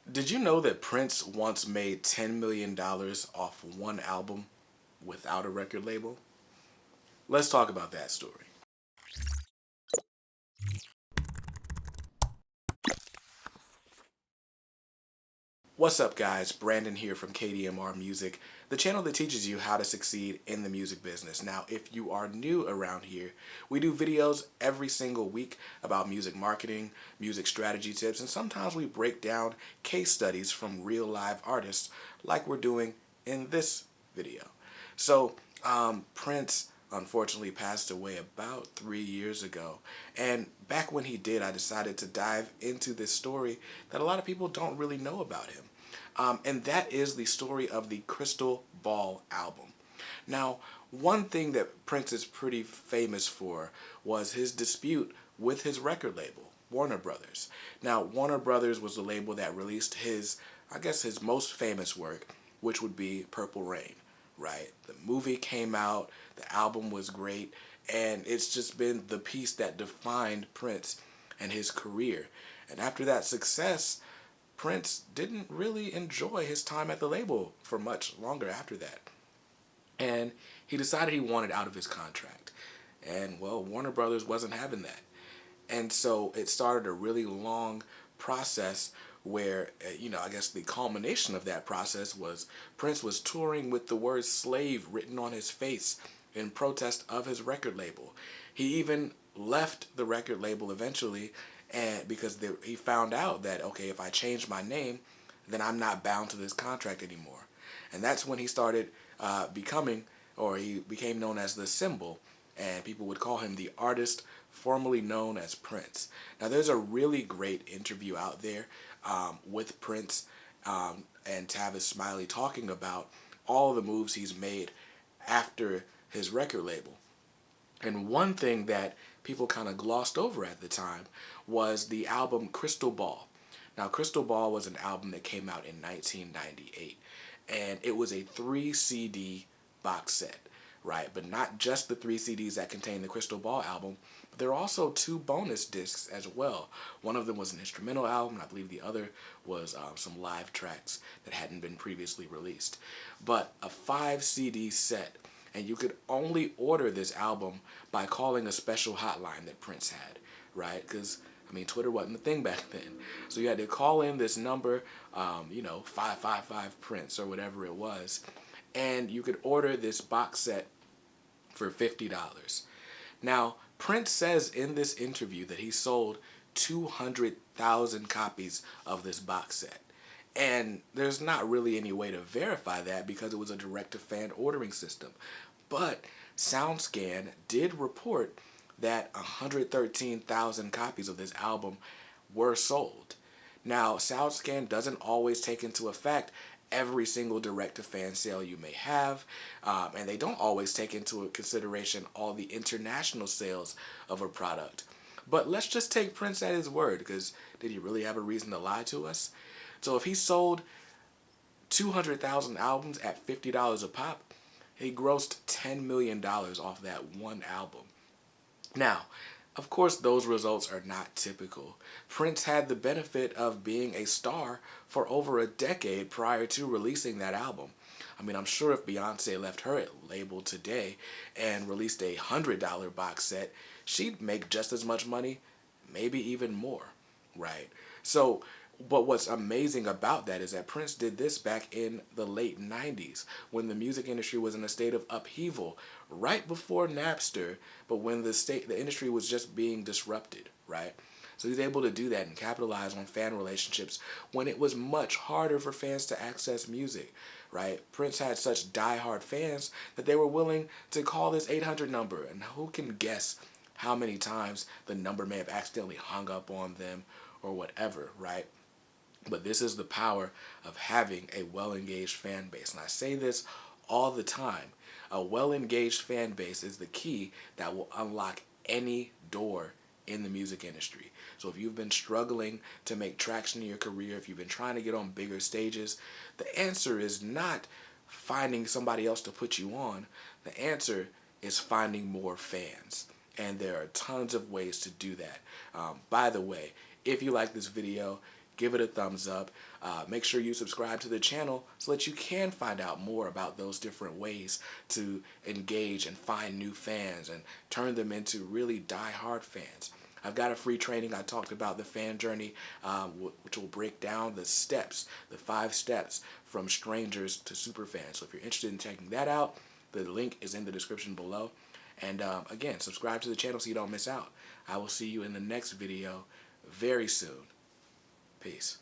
Did you know that Prince once made $10 million off one album without a record label? Let's talk about that story. What's up, guys? Brandon here from KDMR Music, the channel that teaches you how to succeed in the music business. Now, if you are new around here, we do videos every single week about music marketing, music strategy tips, and sometimes we break down case studies from real live artists like we're doing in this video. Prince unfortunately passed away about 3 years ago. And back when he did, I decided to dive into this story that a lot of people don't really know about him. And that is the story of the Crystal Ball album. Now, one thing that Prince is pretty famous for was his dispute with his record label, Warner Brothers. Now, Warner Brothers was the label that released his most famous work, which would be Purple Rain, right? The movie came out, the album was great, and it's just been the piece that defined Prince and his career. And after that success, Prince didn't really enjoy his time at the label for much longer after that. And he decided he wanted out of his contract. And, well, Warner Brothers wasn't having that. And so it started a really long process where, I guess the culmination of that process was Prince was touring with the word slave written on his face in protest of his record label. He even left the record label eventually, and because he found out that, okay, if I change my name, then I'm not bound to this contract anymore. And that's when he started he became known as the Symbol, and people would call him the artist formerly known as Prince. Now, there's a really great interview out there with Prince and Tavis Smiley talking about all the moves he's made after his record label. And one thing that people kind of glossed over at the time was the album Crystal Ball. Now, Crystal Ball was an album that came out in 1998, and it was a 3 CD box set, right? But not just the 3 CDs that contain the Crystal Ball album, but there are also two bonus discs as well. One of them was an instrumental album, and I believe the other was some live tracks that hadn't been previously released. But a 5 CD set, and you could only order this album by calling a special hotline that Prince had, right? Because, Twitter wasn't the thing back then. So you had to call in this number, 555 Prince or whatever it was, and you could order this box set for $50. Now, Prince says in this interview that he sold 200,000 copies of this box set. And there's not really any way to verify that because it was a direct-to-fan ordering system. But SoundScan did report that 113,000 copies of this album were sold. Now, SoundScan doesn't always take into effect every single direct-to-fan sale you may have, and they don't always take into consideration all the international sales of a product. But let's just take Prince at his word, because did he really have a reason to lie to us? So if he sold 200,000 albums at $50 a pop, he grossed $10 million off that one album. Now, of course, those results are not typical. Prince had the benefit of being a star for over a decade prior to releasing that album. I'm sure if Beyonce left her label today and released a $100 box set, she'd make just as much money, maybe even more, right? But what's amazing about that is that Prince did this back in the late 90s when the music industry was in a state of upheaval, right before Napster, but when the industry was just being disrupted, right? So he's able to do that and capitalize on fan relationships when it was much harder for fans to access music, right? Prince had such diehard fans that they were willing to call this 800 number, and who can guess how many times the number may have accidentally hung up on them or whatever, right? But this is the power of having a well-engaged fan base. And I say this all the time. A well-engaged fan base is the key that will unlock any door in the music industry. So if you've been struggling to make traction in your career, if you've been trying to get on bigger stages, the answer is not finding somebody else to put you on. The answer is finding more fans. And there are tons of ways to do that. By the way, if you like this video, give it a thumbs up. Make sure you subscribe to the channel so that you can find out more about those different ways to engage and find new fans and turn them into really die-hard fans. I've got a free training. I talked about the fan journey, which will break down the steps, the 5 steps from strangers to super fans. So if you're interested in checking that out, the link is in the description below. And again, subscribe to the channel so you don't miss out. I will see you in the next video very soon. Peace.